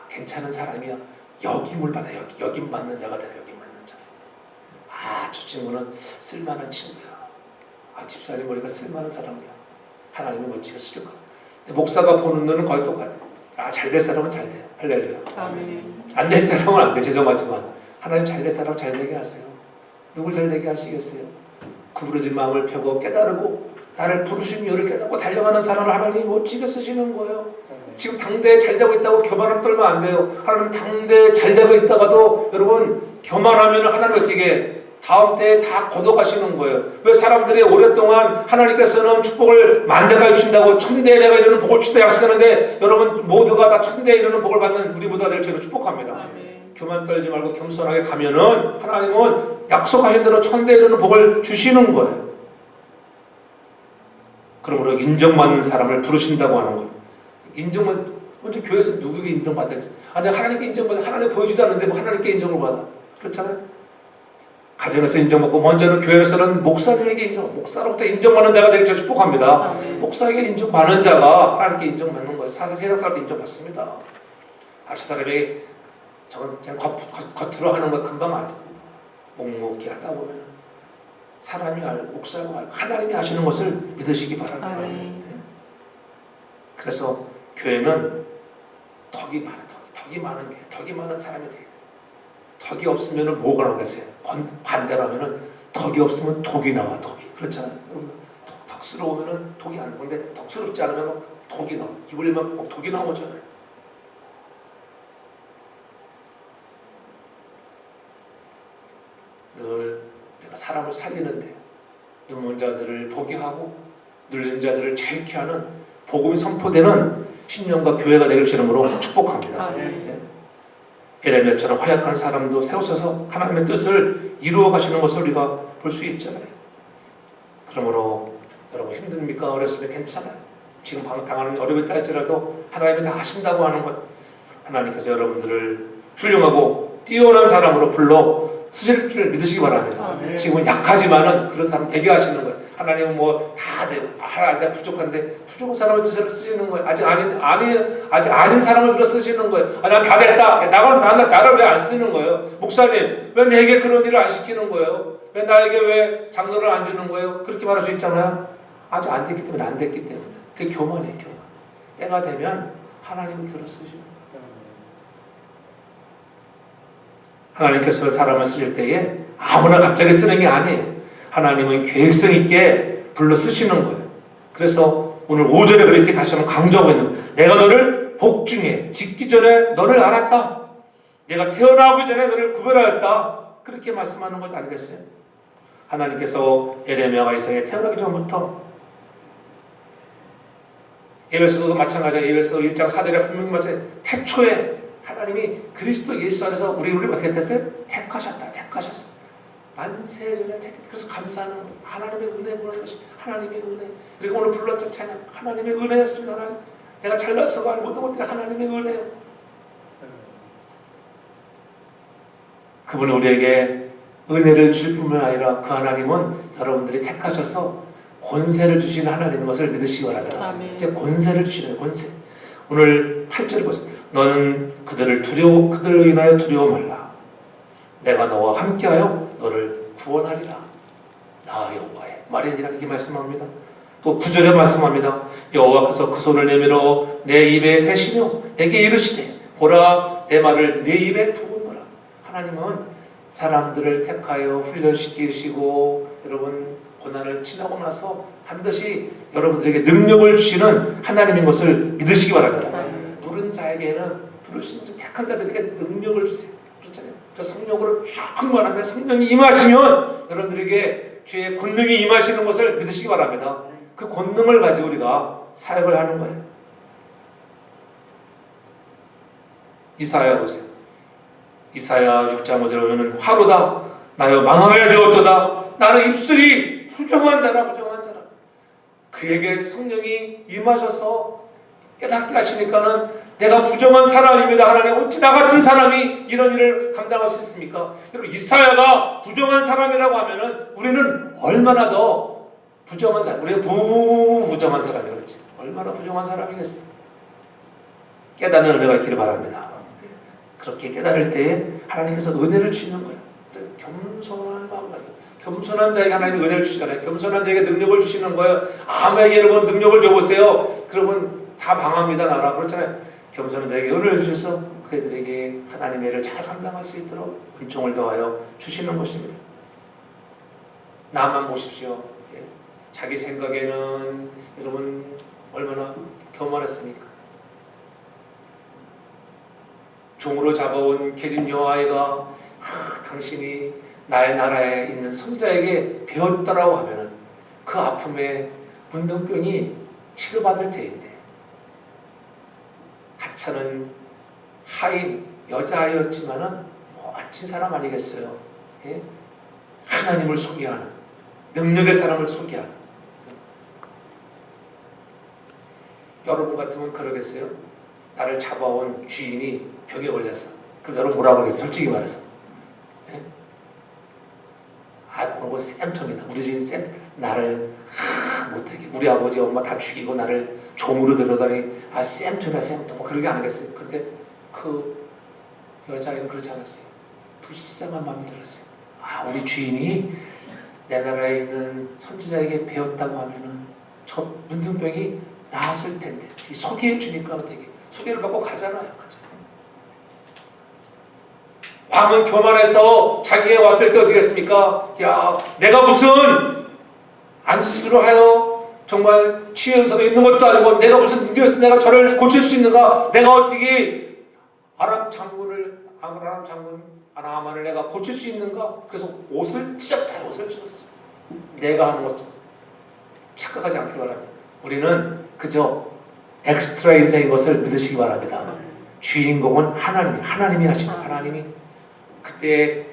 괜찮은 사람이야. 여김을 받아. 여김 받는 자가 돼요. 여김 받는 자. 저 친구는 쓸만한 친구야. 집사님 머리가 쓸만한 사람이야. 하나님이 멋지게 쓰실 거야. 목사가 보는 눈은 거의 똑같아. 잘 될 사람은 잘 돼요. 할렐루야. 아멘. 안 될 사람은 안 돼. 죄송하지만 하나님 잘 될 사람 잘 되게 하세요. 누굴 잘 되게 하시겠어요? 구부러진 마음을 펴고 깨달고 나를 부르신 이유를 깨닫고 달려가는 사람을 하나님이 멋지게 쓰시는 거예요. 지금 당대에 잘 되고 있다고 교만하면 떨면 안 돼요. 하나님 당대에 잘 되고 있다가도 여러분 교만하면 하나님 어떻게 다음 때에 다 걷어가시는 거예요. 왜 사람들이 오랫동안 하나님께서는 축복을 만대가 주신다고 천대에 내가 이르는 복을 주다 약속하는데 여러분 모두가 다 천대에 이르는 복을 받는 우리 모두가 될 줄을 축복합니다. 아멘. 교만 떨지 말고 겸손하게 가면은 하나님은 약속하신 대로 천대에 이르는 복을 주시는 거예요. 그러므로 인정받는 사람을 부르신다고 하는 거예요. 인정은 먼저 교회에서 누구에게 인정받아야겠어요? 내가 하나님께 인정받아. 하나님 보여주지 않는데 뭐 하나님께 인정을 받아. 그렇잖아요. 가정에서 인정받고 먼저는 교회에서는 목사님에게 목사로부터 인정받는 자가 되길 축복합니다. 아멘. 목사에게 인정받는 자가 하나님께 인정받는 거예요. 세상 사람한테 인정받습니다. 저 사람에게 저건 그냥 겉으로 하는 거 금방 알죠. 묵묵히 하다 보면 사람이 알고 목사가 알고 하나님이 하시는 것을 믿으시기 바랍니다. 아멘. 그래서 교회는 덕이 많은 교회, 덕이 많은 사람이 돼요. 덕이 없으면 뭐가 나오겠어요? 반대로 하면은 덕이 없으면 독이 나와. 독이 그렇잖아요. 여러분 덕스러우면은 독이 안 나와. 근데 덕스럽지 않으면 독이 나와. 입을 열면 독이 나오잖아요. 늘 내가 사람을 살리는데 눈먼 자들을 보게 하고 눌린 자들을 자유케 하는 복음이 선포되는 10년과 교회가 되길 주름으로 축복합니다. 아멘. 예레미야처럼 허약한 사람도 세우셔서 하나님의 뜻을 이루어 가시는 것을 우리가 볼 수 있잖아요. 그러므로 여러분 힘듭니까? 어렸으면 괜찮아요. 지금 당하는 어려움이 있다 할지라도 하나님이 다 하신다고 하는 것, 하나님께서 여러분들을 훌륭하고 뛰어난 사람으로 불러 쓰실 줄 믿으시기 바랍니다. 지금은 약하지만은 그런 사람 되게 하시는 거예요. 하나님은 뭐 다 되고 내가 부족한데 부족한 사람을 뜻을 쓰시는 거예요. 아직 아닌 사람을 들어 쓰시는 거예요. 난 다 됐다. 나를 왜 안 쓰는 거예요? 목사님 왜 내게 그런 일을 안 시키는 거예요? 왜 나에게 왜 장로를 안 주는 거예요? 그렇게 말할 수 있잖아요. 아직 안 됐기 때문에 안 됐기 때문에. 그게 교만이에요. 교만. 때가 되면 하나님을 들어 쓰시는 거예요. 하나님께서 사람을 쓰실 때에 아무나 갑자기 쓰는 게 아니에요. 하나님은 계획성 있게 불러 쓰시는 거예요. 그래서 오늘 5절에 그렇게 다시 한번 강조하고 있는 거예요. 내가 너를 복중에 짓기 전에 너를 알았다. 내가 태어나기 전에 너를 구별하였다. 그렇게 말씀하는 것 아니겠어요? 하나님께서 예레미야가 이스라엘에 태어나기 전부터 에베소서도 마찬가지예요. 에베소서 1장 4절에 분명히 마찬가지예요. 태초에 하나님이 그리스도 예수 안에서 우리를 어떻게 됐어요? 택하셨어. 만세전에 그래서 감사하는 거예요. 하나님의 은혜구나 이것이 하나님의 은혜. 그리고 오늘 불렀던 찬양 하나님의 은혜였습니다. 하나님. 내가 잘났어가 아니고 모든 것들이 하나님의 은혜요. 그분이 우리에게 은혜를 주실 뿐만 아니라 그 하나님은 여러분들이 택하셔서 권세를 주시는 하나님인 것을 믿으시기 바랍니다. 아멘. 이제 권세를 주시는 권세. 오늘 8절을 보세요. 너는 그들을 인하여 두려워 말라. 내가 너와 함께하여 너를 구원하리라. 나 여호와의 말이니라 이렇게 말씀합니다. 또 9절에 말씀합니다. 여호와께서 그 손을 내밀어 내 입에 대시며 내게 이르시되 보라 내 말을 내 입에 부으노라. 하나님은 사람들을 택하여 훈련시키시고 여러분 고난을 지나고 나서 반드시 여러분들에게 능력을 주시는 하나님인 것을 믿으시기 바랍니다. 부른 자에게는 부르신 택한 자들에게 능력을 주세요. 그렇잖아요. 저 성령으로 충만하면 성령이 임하시면 여러분들에게 주의 권능이 임하시는 것을 믿으시기 바랍니다. 그 권능을 가지고 우리가 사역을 하는 거예요. 이사야 보세요. 이사야 6장 5절에 보면 화로다 나여 망하게 되었도다 나는 입술이 부정한 자라 부정한 자라. 그에게 성령이 임하셔서 깨닫게 하시니까는 내가 부정한 사람입니다. 하나님 어찌 나 같은 사람이 이런 일을 감당할 수 있습니까? 여러분 이사야가 부정한 사람이라고 하면은 우리는 얼마나 더 부정한 사람, 우리가 부정한 사람이 그렇지 얼마나 부정한 사람이겠어요. 깨닫는 은혜가 있기를 바랍니다. 그렇게 깨달을 때에 하나님께서 은혜를 주시는 거예요. 겸손한 마음 가지고 겸손한 자에게 하나님이 은혜를 주시잖아요. 겸손한 자에게 능력을 주시는 거예요. 아무에게 여러분 능력을 줘보세요. 그러면 다 망합니다. 나라 그렇잖아요. 겸손한 자에게 은혜를 주셔서 그들에게 하나님의 일을 잘 감당할 수 있도록 은총을 더하여 주시는 것입니다. 나만 보십시오. 예. 자기 생각에는 여러분 얼마나 교만했습니까? 종으로 잡아온 계집 여호와가 당신이 나의 나라에 있는 선지자에게 배웠다라고 하면은 그 아픔에 문둥병이 치료받을 때인데 하찮은 하인 여자아이였지만은 멋진 사람 아니겠어요? 예? 하나님을 소개하는 능력의 사람을 소개하는 여러분 같으면 그러겠어요? 나를 잡아온 주인이 병에 걸렸어. 그럼 여러분 뭐라고 하겠어요? 솔직히 말해서. 예? 아, 그거 쌤통이다. 우리 주인 쌤 나를 못하게 우리 아버지 엄마 다 죽이고 나를 종으로 데려다니 아 쌤통이다 쌤통 뭐 그러게 안 하겠어요. 근데 그 여자애는 그러지 않았어요. 불쌍한 마음이 들었어요. 아 우리 주인이 내 나라에 있는 선지자에게 배웠다고 하면은 저 문둥병이 나았을 텐데 소개해 주니까 어떻게 소개를 받고 가잖아요. 왕은 교만해서 자기가 왔을 때 어떻게 했습니까? 야, 내가 무슨 안수술을 하여 정말 치유 은사도 있는 것도 아니고 내가 무슨 능력이 내가 저를 고칠 수 있는가? 내가 어떻게 아람 장군 아나만을 내가 고칠 수 있는가? 그래서 옷을 찢었다. 옷을 찢었어. 내가 하는 것을 착각하지 않기 바랍니다. 우리는 그저 엑스트라 인생인 것을 믿으시기 바랍니다. 주인공은 하나님이 하십니다. 하나님이 그때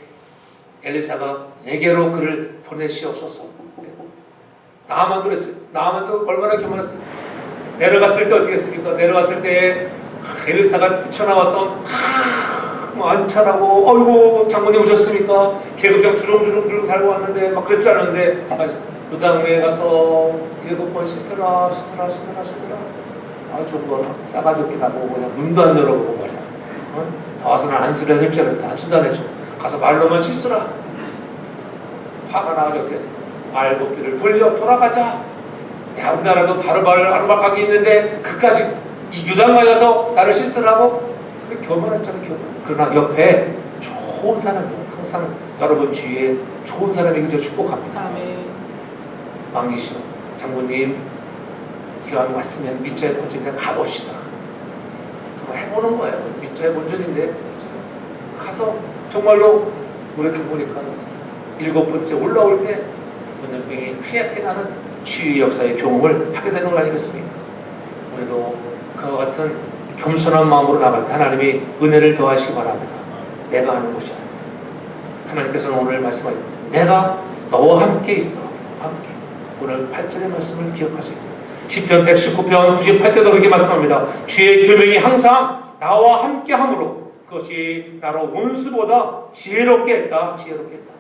엘리사가 내게로 그를 보내시옵소서. 나아만도 그랬어요. 나아만도 얼마나 교만했어요. 내려갔을 때 어떻게 했습니까? 내려갔을 때 엘리사가 뛰쳐나와서 뭐 안차라고 어이구 장군님 오셨습니까? 계급장 주렁주렁 달고 왔는데 막 그랬지 않은데 요단강에 가서 7번 씻으라 아 좋구나 싸가지 없게 나보고 그냥 문도 안 열어보고 말이야. 나와서는 안수를 해줄 줄 알았는데 안 친다네죠. 가서 말로만 씻으라. 화가 나가지고 어떻게 했어? 말고삐를 돌려 돌아가자. 야 우리나라도 바로바로 아르바강이 있는데 그까지 이 유단강에 가서 나를 씻으라고? 그게 교만했잖아 교만. 그러나 옆에 좋은 사람이요. 항상 여러분 주위에 좋은 사람에게 저 축복합니다. 아멘. 왕이시여 장군님 이왕 왔으면 밑자에 본전인데 가봅시다. 정말 해보는 거예요. 밑자에 본전인데 가서 정말로 물에 담그니까 7번째 올라올 때 문둥병이 하얗게 나는 치유의 역사의 경험을 하게 되는 거 아니겠습니까? 우리도 그와 같은 겸손한 마음으로 나갈 때 하나님이 은혜를 더하시기 바랍니다. 내가 하는 것이 아니라 하나님께서는 오늘 말씀하신 내가 너와 함께 있어. 함께. 오늘 8절의 말씀을 기억하시고 시편 119편 98절도 그렇게 말씀합니다. 주의 계명이 항상 나와 함께 함으로 그것이 나로 원수보다 지혜롭게 했다. 지혜롭게 했다.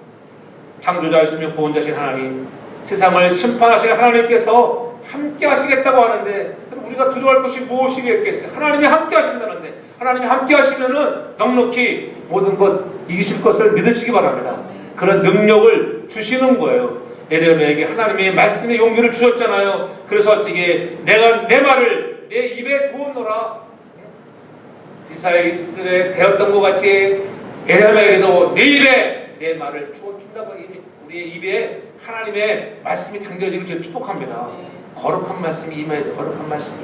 창조자이시며 구원자신 하나님, 세상을 심판하실 하나님께서 함께 하시겠다고 하는데 우리가 두려워할 것이 무엇이겠겠어요? 하나님이 함께 하신다는데 하나님이 함께 하시면은 넉넉히 모든 것 이기실 것을 믿으시기 바랍니다. 그런 능력을 주시는 거예요. 에레미야에게 하나님의 말씀의 용기를 주셨잖아요. 그래서 어떻게 내가 내 말을 내 입에 두었노라. 이사야의 입술에 대었던 것 같이 에레미야에게도 내 입에 내 말을 주어준다고 우리의 입에 하나님의 말씀이 담겨지길 저를 축복합니다. 거룩한 말씀이 임해야 돼. 거룩한 말씀이.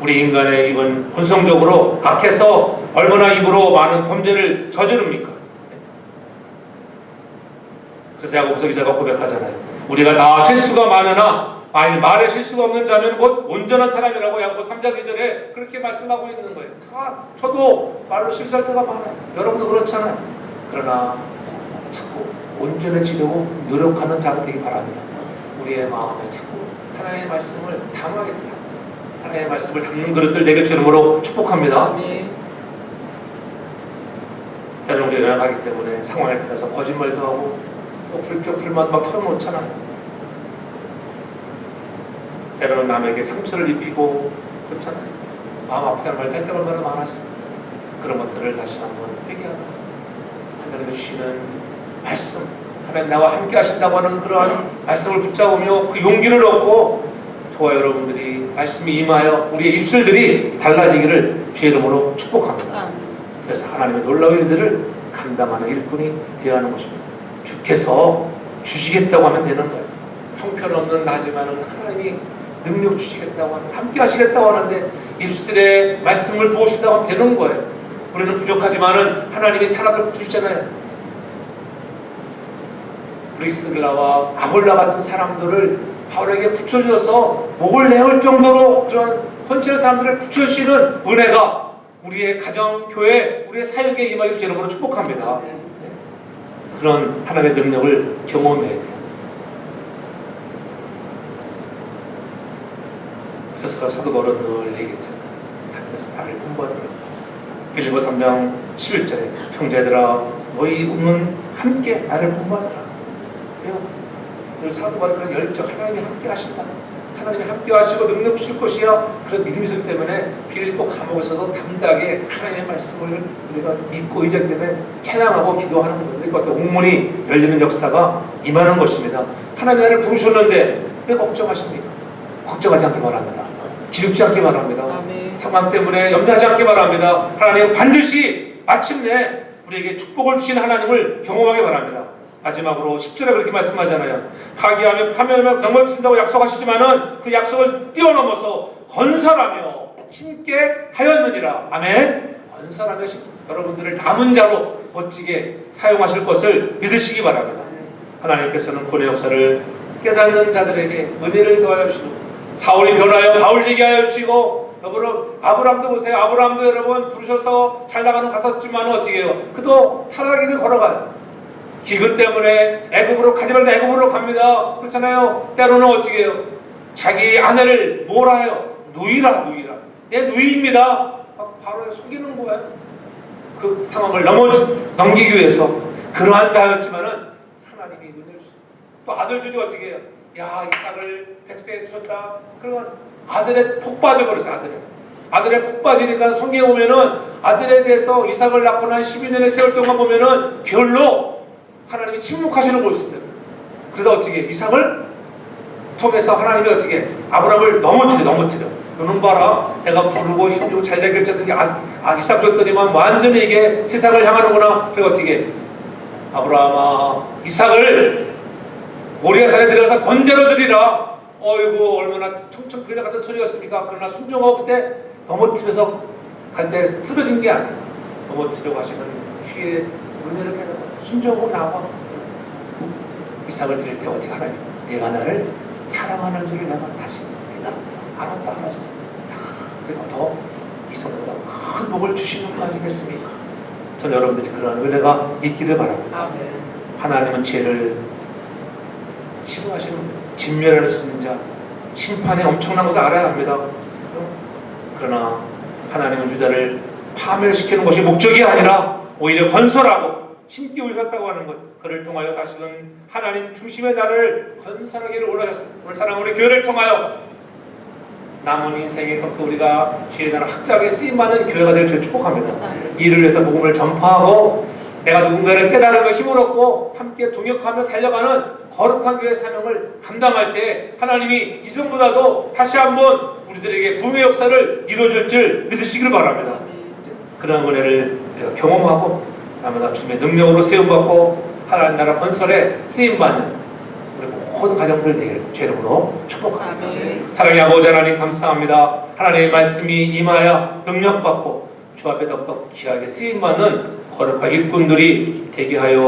우리 인간의 입은 본성적으로 악해서 얼마나 입으로 많은 범죄를 저지릅니까? 그래서 야고보서 기자가 고백하잖아요. 우리가 다 실수가 많으나 아니 말에 실수가 없는 자면 곧 온전한 사람이라고 야고보 3장 2절에 그렇게 말씀하고 있는 거예요. 저도 말로 실수할 때가 많아요. 여러분도 그렇잖아요. 그러나 자꾸 온전해지려고 노력하는 자가 되기 바랍니다. 우리의 마음에 자꾸 하나님의 말씀을 담아야 된다. 하나님의 말씀을 담는 그릇들 되게 주름으로 축복합니다. 때로는 우리가 연약하기 때문에 상황에 따라서 거짓말도 하고 또 불평 불만 막 털어놓잖아요. 때로는 남에게 상처를 입히고 그렇잖아요. 마음 아프게 하는 말도 할 때가 얼마나 많았어요. 그런 것들을 다시 한번 회개하고 하나님이 주시는 말씀, 하나님 나와 함께 하신다고 하는 그러한 말씀을 붙잡으며 그 용기를 얻고 저와 여러분들이 말씀이 임하여 우리의 입술들이 달라지기를 주의 이름으로 축복합니다. 그래서 하나님의 놀라운 일들을 감당하는 일꾼이 되어야 하는 것입니다. 주께서 주시겠다고 하면 되는 거예요. 형편없는 나지만은 하나님이 능력 주시겠다고 하는, 함께 하시겠다고 하는데 입술에 말씀을 부으신다고 하면 되는 거예요. 우리는 부족하지만은 하나님이 사람을 주시잖아요. 브리스길라와 아홀라 같은 사람들을 바울에게 붙여주어서 목을 내올 정도로 그런 헌신의 사람들을 붙여주시는 은혜가 우리의 가정, 교회, 우리의 사역에 임하길 제 이름으로 축복합니다. 그런 하나님의 능력을 경험해야 돼요. 그래서 사도 바울은 늘 얘기했잖아요. 나를 공부하더라. 빌립보 3장 11절에 형제들아 너희 몸은 함께 나를 공부하더라. 왜요? 늘 사도 바울은 그런 열정, 하나님이 함께 하신다. 하나님이 함께 하시고 능력 주실 것이야. 그런 믿음이 있기 때문에 빌립보 감옥에서도 담대하게 하나님의 말씀을 우리가 믿고 의지하기 때문에 찬양하고 기도하는 거예요. 그러니까 어떤 옥문이 열리는 역사가 임하는 것입니다. 하나님이 나를 부르셨는데 왜 걱정하십니까? 걱정하지 않기 바랍니다. 기죽지 않기 바랍니다. 아멘. 상황 때문에 염려하지 않기 바랍니다. 하나님은 반드시 마침내 우리에게 축복을 주신 하나님을 경험하기 바랍니다. 마지막으로 10절에 그렇게 말씀하잖아요. 파기하며 파멸하며 넘어뜨린다고 약속하시지만은 그 약속을 뛰어넘어서 건설하며 심게 하였느니라. 아멘. 건설하며 여러분들을 남은 자로 멋지게 사용하실 것을 믿으시기 바랍니다. 하나님께서는 구원의 역사를 깨닫는 자들에게 은혜를 더하여 주시고 사울이 변하여 바울 되게 하여 주시고 여러분 아브라함도 보세요. 아브라함도 여러분 부르셔서 잘 나가는 갔었지만 어떻게 해요? 그도 타락의 길 걸어가요. 기근 때문에 애굽으로 가지 말자 애굽으로 갑니다. 그렇잖아요. 때로는 어떻게 해요? 자기 아내를 뭐라 해요? 누이라 내 누이입니다. 바로 속이는 거예요. 그 상황을 넘기기 위해서 그러한 자였지만은 하나님이 은혜를 주시고 또 아들들이 어떻게 해요? 야 이삭을 백세에 두셨다. 그러면 아들에 폭 빠져버렸어요. 아들에 폭 빠지니까 성경에 보면은 아들에 대해서 이삭을 낳고 난 12년의 세월 동안 보면은 별로 하나님이 침묵하시는 곳이 있어요. 그러다 어떻게 이삭을 통해서 하나님이 어떻게 아브라함을 넘어뜨려. 너는 봐라. 내가 부르고 힘주고 잘 되겠다더니 이삭 줬더니만 완전히 이게 세상을 향하는구나. 그리고 어떻게 아브라함아 이삭을 모리아산에 들어가서 번제로 드리라. 어이구 얼마나 청청필에 같은 소리였습니까? 그러나 순종하고 그때 넘어뜨려서 간데 쓰러진 게 아니에요. 넘어뜨려 가시는 주의 은혜를 깨닫고 순종하고 나와 이삭을 드릴 때 어떻게 하나님 내가 나를 사랑하는 줄을 내가 다시 깨달았다. 알았어. 그리고 더 이삭보다 큰 복을 주시는 거 아니겠습니까? 전 여러분들이 그런 은혜가 있기를 바랍니다. 하나님은 죄를 싫어하시는 진멸할 수 있는 자, 심판의 엄청난 것을 알아야 합니다. 그러나 하나님은 유다를 파멸시키는 것이 목적이 아니라 오히려 건설하고 심기 오셨다고 하는 것, 그를 통하여 다시는 하나님 중심의 나를 건설하기를 원하셨습니다. 오늘 사랑하는 우리 교회를 통하여 남은 인생에 더욱더 우리가 주의 나라 확장에 쓰임받는 교회가 될 줄 축복합니다. 이를 위해서 복음을 전파하고 내가 누군가를 깨달음과 힘을 얻고 함께 동역하며 달려가는 거룩한 교회의 사명을 감당할 때 하나님이 이전보다도 다시 한번 우리들에게 부흥의 역사를 이루어줄 줄 믿으시기를 바랍니다. 그런 은혜를 경험하고 나마다 주님의 능력으로 세움받고 하나님 나라 건설에 쓰임받는 우리 모든 가정들 되기를 주 이름으로 축복합니다. 사랑의 아버지 하나님 감사합니다. 하나님의 말씀이 임하여 능력받고 주 앞에 더욱더 귀하게 쓰임받는 거룩한 일꾼들이 되게 하여